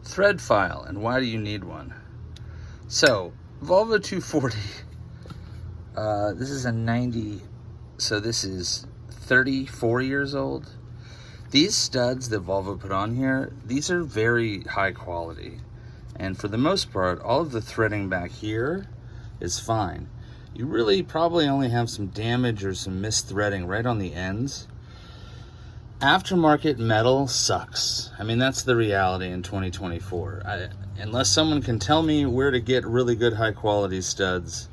thread file, and why do you need one? So, Volvo 240, this is a 90, so this is 34 years old. These studs that Volvo put on here, these are very high quality. And for the most part, all of the threading back here is fine. You really probably only have some damage or some misthreading right on the ends. Aftermarket metal sucks. I mean, that's the reality in 2024. Unless someone can tell me where to get really good high quality studs,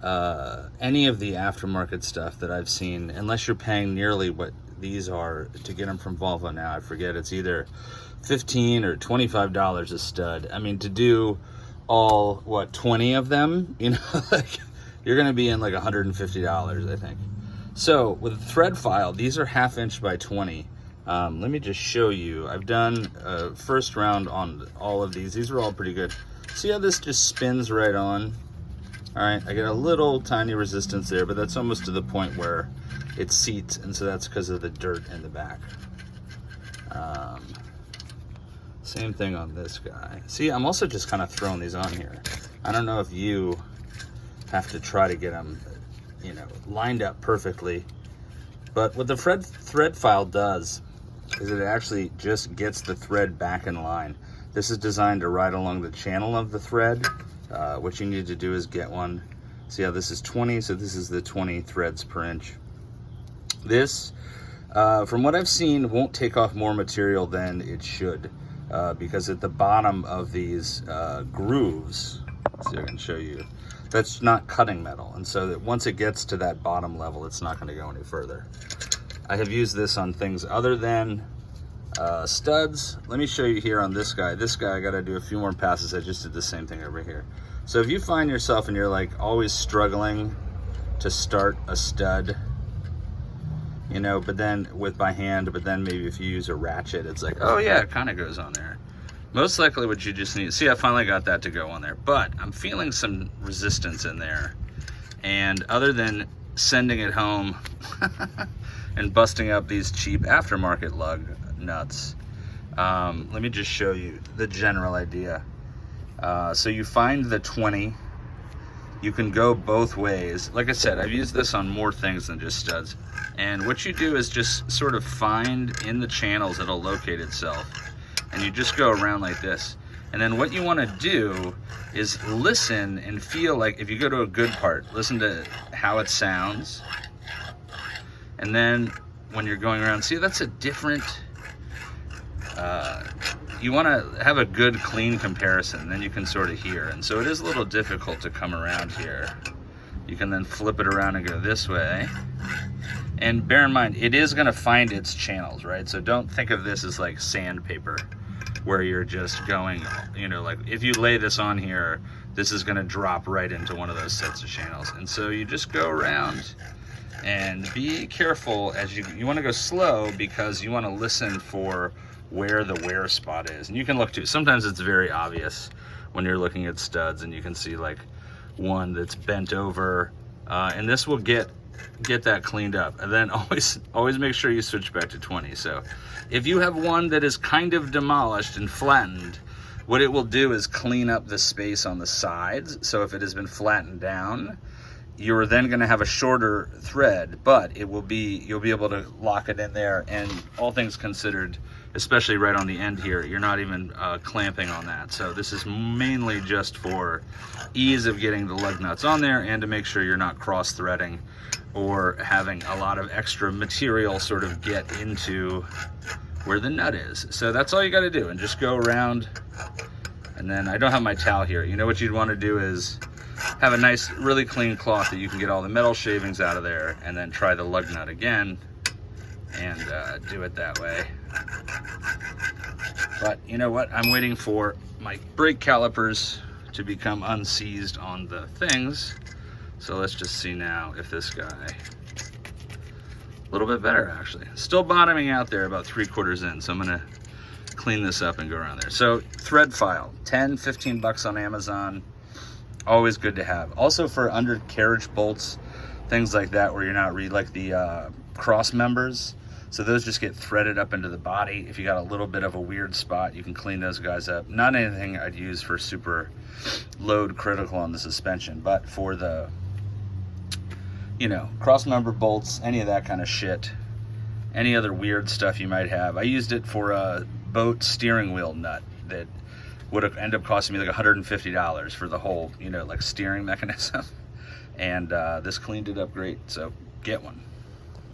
any of the aftermarket stuff that I've seen, unless you're paying nearly what these are to get them from Volvo now, I forget, it's either $15 or $25 a stud. I mean, to do all, what, 20 of them, you know, like, you're gonna be in like $150, I think. So with a thread file, these are 1/2 inch by 20. Let me just show you. I've done a first round on all of these. These are all pretty good. See how this just spins right on? All right, I get a little tiny resistance there, but that's almost to the point where it seats, and so that's because of the dirt in the back. Same thing on this guy. See, I'm also just kind of throwing these on here. I don't know if you have to try to get them, you know, lined up perfectly. But what the thread file does is it actually just gets the thread back in line. This is designed to ride along the channel of the thread. What you need to do is get one. See how this is 20, so this is the 20 threads per inch. This, from what I've seen, won't take off more material than it should, because at the bottom of these grooves, let's see if I can show you, that's not cutting metal, and so that once it gets to that bottom level, it's not going to go any further. I have used this on things other than studs. Let me show you here on this guy. This guy, I got to do a few more passes. I just did the same thing over here. So if you find yourself and you're like always struggling to start a stud, you know, but then by hand, but then maybe if you use a ratchet, it's like, oh yeah, it kind of goes on there. Most likely what you just need, see, I finally got that to go on there, but I'm feeling some resistance in there. And other than sending it home and busting up these cheap aftermarket lug nuts, let me just show you the general idea. So you find the 20, you can go both ways. Like I said, I've used this on more things than just studs. And what you do is just sort of find in the channels it'll locate itself. And you just go around like this. And then what you want to do is listen and feel like, if you go to a good part, listen to how it sounds. And then when you're going around, see, that's a different, you want to have a good clean comparison, then you can sort of hear. And so it is a little difficult to come around here. You can then flip it around and go this way. And bear in mind, it is going to find its channels, right? So don't think of this as like sandpaper, where you're just going, you know, like if you lay this on here, this is going to drop right into one of those sets of channels. And so you just go around and be careful as you want to go slow, because you want to listen for where the wear spot is. And you can look too. Sometimes it's very obvious when you're looking at studs, and you can see like one that's bent over, and this will get that cleaned up. And then always make sure you switch back to 20. So if you have one that is kind of demolished and flattened, what it will do is clean up the space on the sides. So if it has been flattened down, you're then going to have a shorter thread, but you'll be able to lock it in there. And all things considered, especially right on the end here, you're not even clamping on that. So this is mainly just for ease of getting the lug nuts on there, and to make sure you're not cross threading or having a lot of extra material sort of get into where the nut is. So that's all you got to do, and just go around. And then I don't have my towel here. You know what you'd want to do is have a nice, really clean cloth that you can get all the metal shavings out of there, and then try the lug nut again and do it that way. But you know what? I'm waiting for my brake calipers to become unseized on the things. So let's just see now if this guy, a little bit better actually. Still bottoming out there about 3/4 in. So I'm gonna clean this up and go around there. So thread file, 10, 15 bucks on Amazon. Always good to have. Also for undercarriage bolts, things like that, where you're not like the cross members, So those just get threaded up into the body. If you got a little bit of a weird spot, you can clean those guys up. Not anything I'd use for super load critical on the suspension, but for the, you know, cross member bolts, any of that kind of shit, any other weird stuff you might have. I used it for a boat steering wheel nut that would have ended up costing me like $150 for the whole, you know, like steering mechanism. And this cleaned it up great, so get one.